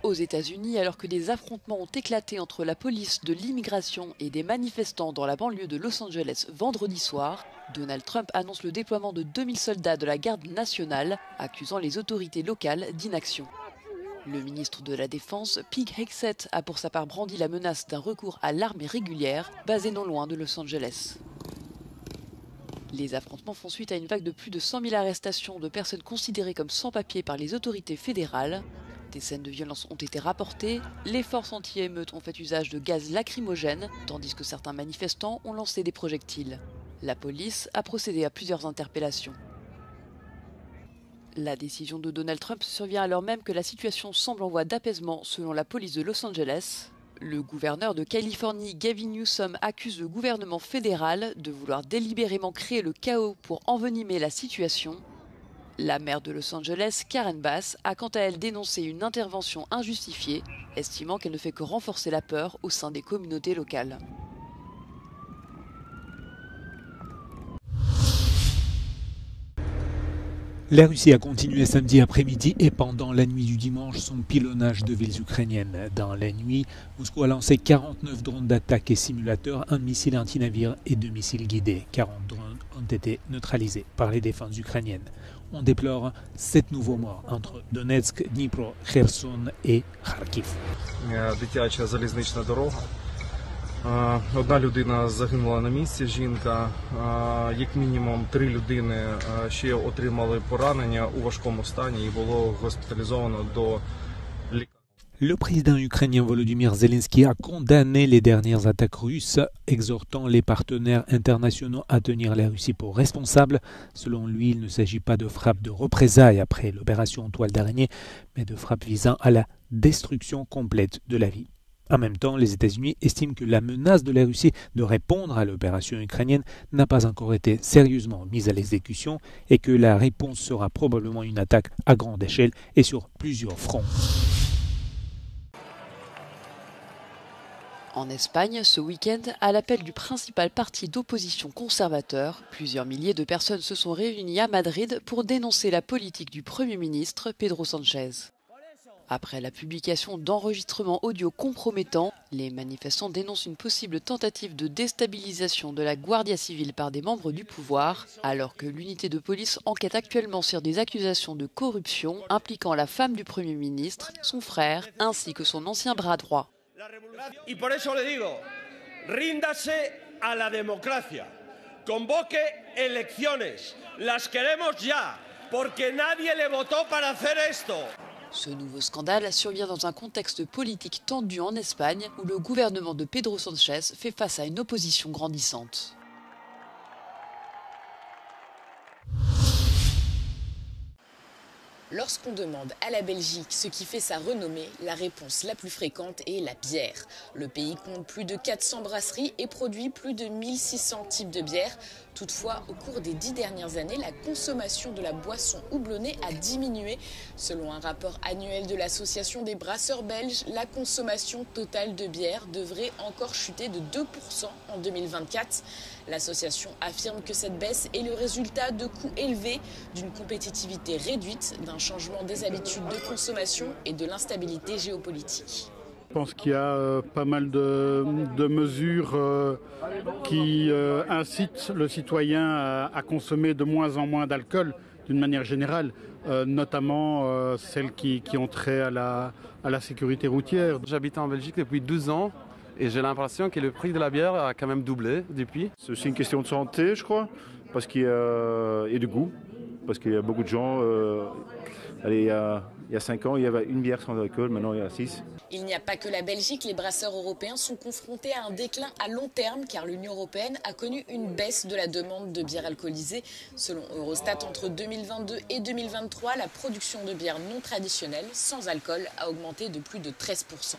Aux États-Unis, alors que des affrontements ont éclaté entre la police de l'immigration et des manifestants dans la banlieue de Los Angeles vendredi soir, Donald Trump annonce le déploiement de 2000 soldats de la garde nationale, accusant les autorités locales d'inaction. Le ministre de la Défense, Pete Hegseth, a pour sa part brandi la menace d'un recours à l'armée régulière, basée non loin de Los Angeles. Les affrontements font suite à une vague de plus de 100 000 arrestations de personnes considérées comme sans-papiers par les autorités fédérales. Des scènes de violence ont été rapportées, les forces anti-émeutes ont fait usage de gaz lacrymogène, tandis que certains manifestants ont lancé des projectiles. La police a procédé à plusieurs interpellations. La décision de Donald Trump survient alors même que la situation semble en voie d'apaisement selon la police de Los Angeles. Le gouverneur de Californie, Gavin Newsom, accuse le gouvernement fédéral de vouloir délibérément créer le chaos pour envenimer la situation. La maire de Los Angeles, Karen Bass, a quant à elle dénoncé une intervention injustifiée, estimant qu'elle ne fait que renforcer la peur au sein des communautés locales. La Russie a continué samedi après-midi et pendant la nuit du dimanche son pilonnage de villes ukrainiennes. Dans la nuit, Moscou a lancé 49 drones d'attaque et simulateurs, un missile anti-navire et 2 missiles guidés. 40 drones ont été neutralisés par les défenses ukrainiennes. On déplore 7 nouveaux morts entre Donetsk, Dnipro, Kherson et Kharkiv. Дитяча залізнична дорога. Одна людина загинула на місці, жінка, як мінімум 3 людини ще отримали поранення у важкому стані і було госпіталізовано до лікарні. Le président ukrainien Volodymyr Zelensky a condamné les dernières attaques russes, exhortant les partenaires internationaux à tenir la Russie pour responsable. Selon lui, il ne s'agit pas de frappes de représailles après l'opération Toile d'araignée, mais de frappes visant à la destruction complète de la vie. En même temps, les États-Unis estiment que la menace de la Russie de répondre à l'opération ukrainienne n'a pas encore été sérieusement mise à l'exécution et que la réponse sera probablement une attaque à grande échelle et sur plusieurs fronts. En Espagne, ce week-end, à l'appel du principal parti d'opposition conservateur, plusieurs milliers de personnes se sont réunies à Madrid pour dénoncer la politique du Premier ministre Pedro Sánchez. Après la publication d'enregistrements audio compromettants, les manifestants dénoncent une possible tentative de déstabilisation de la Guardia Civile par des membres du pouvoir, alors que l'unité de police enquête actuellement sur des accusations de corruption impliquant la femme du Premier ministre, son frère, ainsi que son ancien bras droit. Y por eso le digo, ríndase a la democracia, convoque elecciones, las queremos ya, porque nadie le votó para hacer esto. Ce nouveau scandale survient dans un contexte politique tendu en Espagne où le gouvernement de Pedro Sánchez fait face à une opposition grandissante. Lorsqu'on demande à la Belgique ce qui fait sa renommée, la réponse la plus fréquente est la bière. Le pays compte plus de 400 brasseries et produit plus de 1600 types de bière. Toutefois, au cours des 10 dernières années, la consommation de la boisson houblonnée a diminué. Selon un rapport annuel de l'Association des brasseurs belges, la consommation totale de bière devrait encore chuter de 2% en 2024. L'association affirme que cette baisse est le résultat de coûts élevés, d'une compétitivité réduite, d'un changement des habitudes de consommation et de l'instabilité géopolitique. Je pense qu'il y a pas mal de mesures qui incitent le citoyen à consommer de moins en moins d'alcool d'une manière générale, notamment celles qui ont trait à la sécurité routière. J'habite en Belgique depuis 12 ans et j'ai l'impression que le prix de la bière a quand même doublé depuis. C'est aussi une question de santé, je crois, parce qu'il y a, et de goût, parce qu'il y a beaucoup de gens... il y a 5 ans, il y avait une bière sans alcool, maintenant il y a 6. Il n'y a pas que la Belgique, les brasseurs européens sont confrontés à un déclin à long terme car l'Union européenne a connu une baisse de la demande de bière alcoolisée. Selon Eurostat, entre 2022 et 2023, la production de bière non traditionnelle, sans alcool, a augmenté de plus de 13%.